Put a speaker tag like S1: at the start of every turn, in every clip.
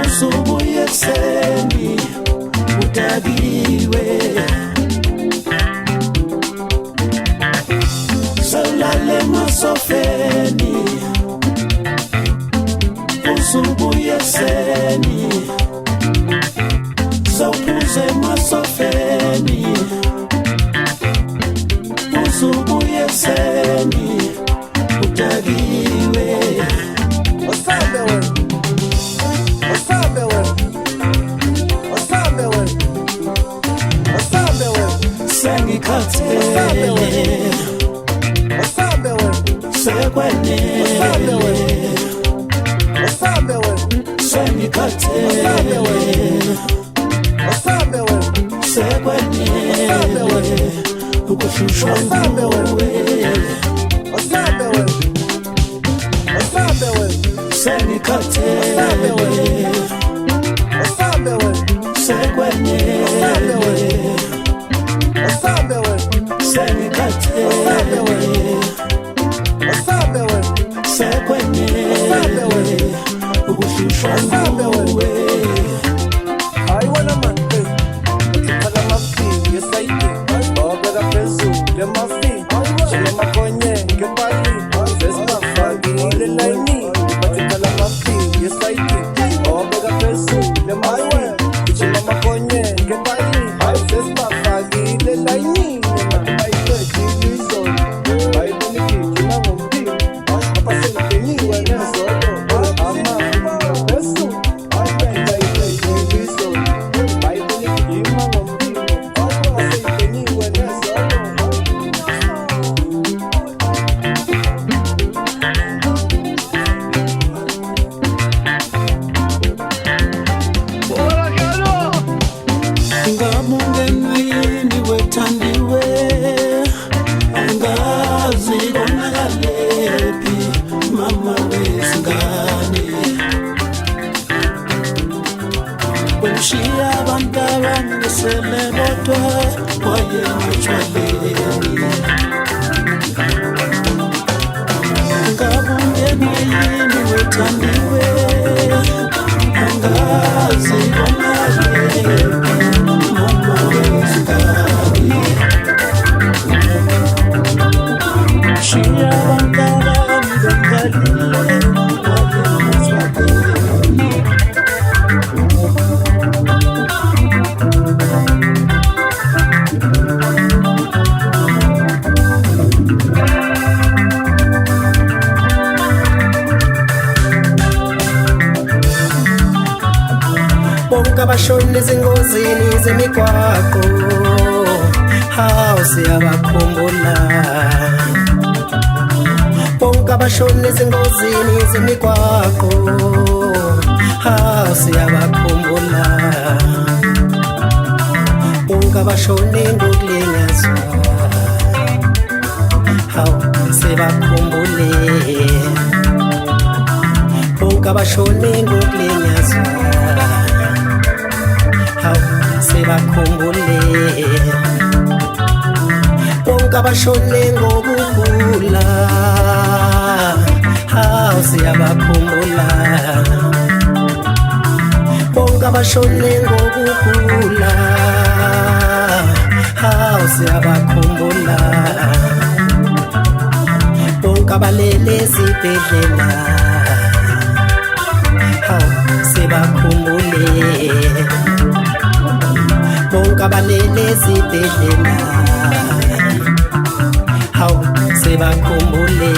S1: Usubuye kuseni utakiwe usemasofeni usubuye seni udakiwe
S2: osambe we
S1: sengikhathele sekwenele sengikhathele sekwenele ukuhlushwa nguwe sengikhathele sekwenele sekwenele ukuhlushwa nguwe
S2: hayiwana manje ukhala mafiki yesayidi obeka phezulu emafiki njengamakonye ngempali sesingafakile layini ukhala mafiki yesayidi obeka phezulu emafiki njengamakonye ngempali sesingafakile layini
S1: Ushiya abantwana besele bodwa waye utshwaleni ngabe ungene yini wethandiwe angazi bonale mama wezingane ushiya abantwana bengalile waye utshwaleni bonke abashona ezingozini zemigwaqo hawu siyabakhumbula bonke abashona ezingozini zemigwaqo hawu siyabakhumbula bonke abashone ngokulinyazwa hawu sibakhumbule bonke abashone ngokulinyazwa hawu sibakhumbule bonke abashone ngokugula hawu siyabakhumbula bonke abashone ngokugula hawu siyabakhumbula bonke abalele ezibhedlela hawu sibakhumbule bonke abalele ezibhedlela hawu sibakhumbule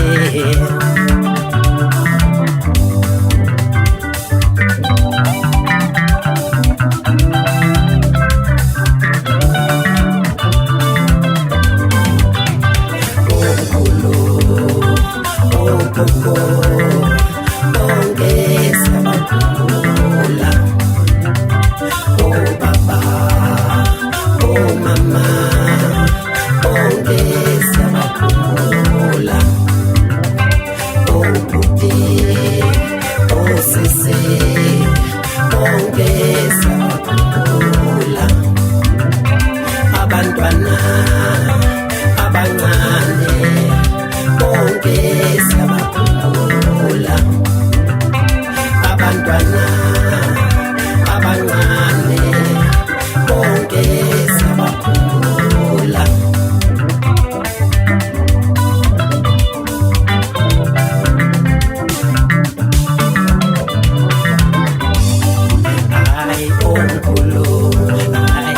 S1: abantwana abancane bonke siyabakhumbula abantwana abancane bonke siyabakhumbula ay onkulu ay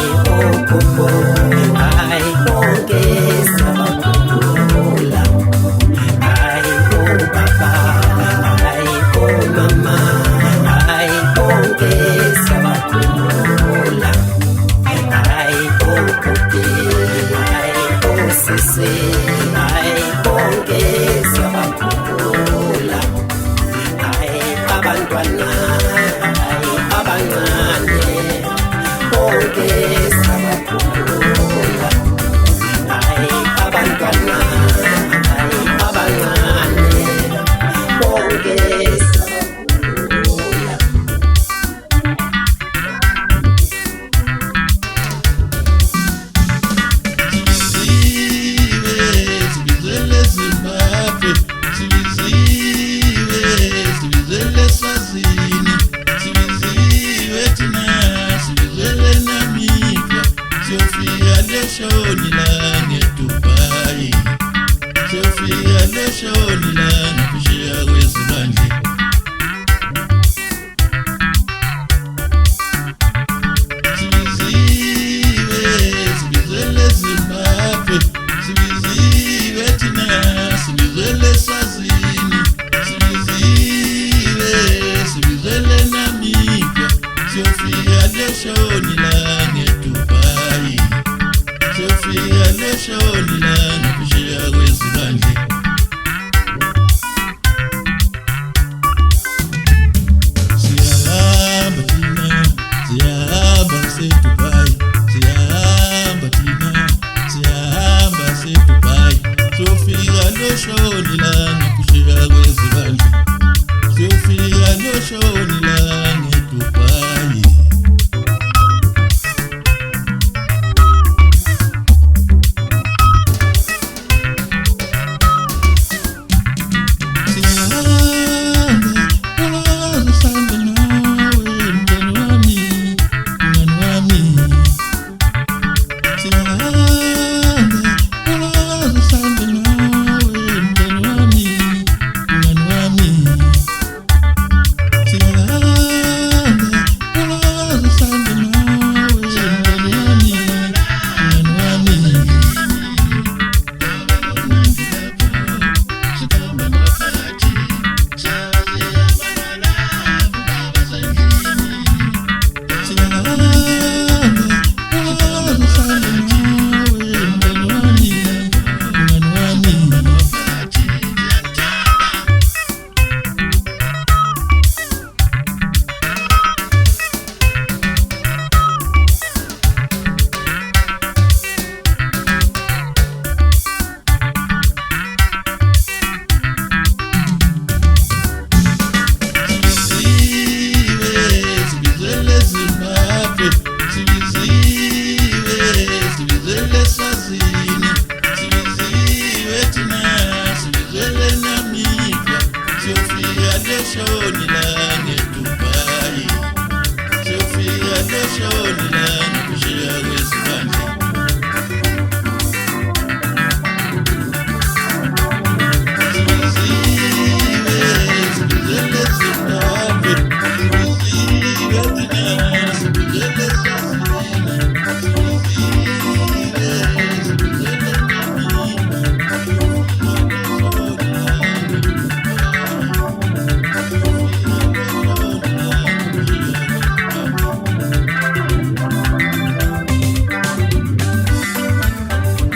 S1: bonke sabakhumbula hayi abantwana hayi abancane bonke sabakhumbula
S3: Sibizele Zimbabwe, sibizele Swazini, sibiziwe thina, sibizele Namibia, siyofika leshoni la ngeDubai, siyofika leshoni la ngaphesheya kwezilwandle. Sibizele Zimbabwe, sibiziwe thina, sibizele Swazini, sibizele Namibia, siyofika leshoni la ngeDubai, siyofika leshoni la ngaphesheya kwezilwandle. Siyahamba thina, siyahamba seDubai, siyahamba thina, siyahamba seDubai, siyofika loshoni la ngaphesheya kwezilwandle, siyofika loshoni la ngeDubai. Sibizele Zimbabwe, sibizele Swazini, sibiziwe thina, sibizele Namibia, siyofika leshoni la ngeDubai, siyofika leshoni la ngaphesheya kwezilwandle. Sibizele Zimbabwe, sibizele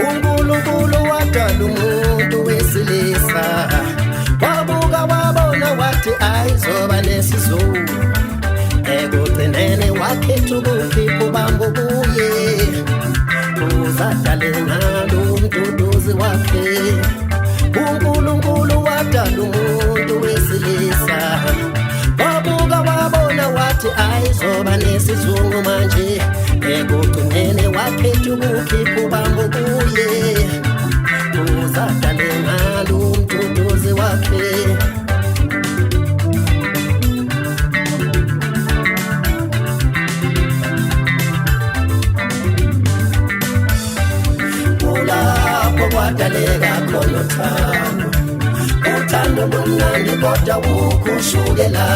S1: uNkulunkulu wadala umuntu wesilisa wabuka wabona wathi ayizoba nesizulu ekugcineni wakhetha ukuthi kubamba kuye uzadale ngalo umduduzi wakhe uNkulunkulu wadala umuntu wesilisa wabuka wabona wathi ayizoba nesizulu manje ekugcineni wakhetha ukuthi kubamba kuye uzadale ngalo umduduzi wakhe kwadaleka khona uthando lumnandi kodwa ukushukela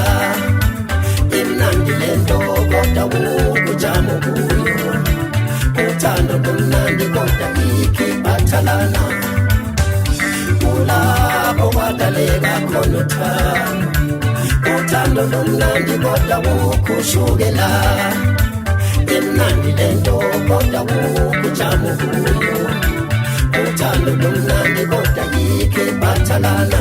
S1: imnandi lento kodwa ukujama kuyo uthando lumnandi kodwa ikiphathalana kulapho kwadaleka khona uthando lumnandi kodwa ukushukela imnandi lento kodwa ukujama kuyo uthando lumnandi kodwa ikiphathalana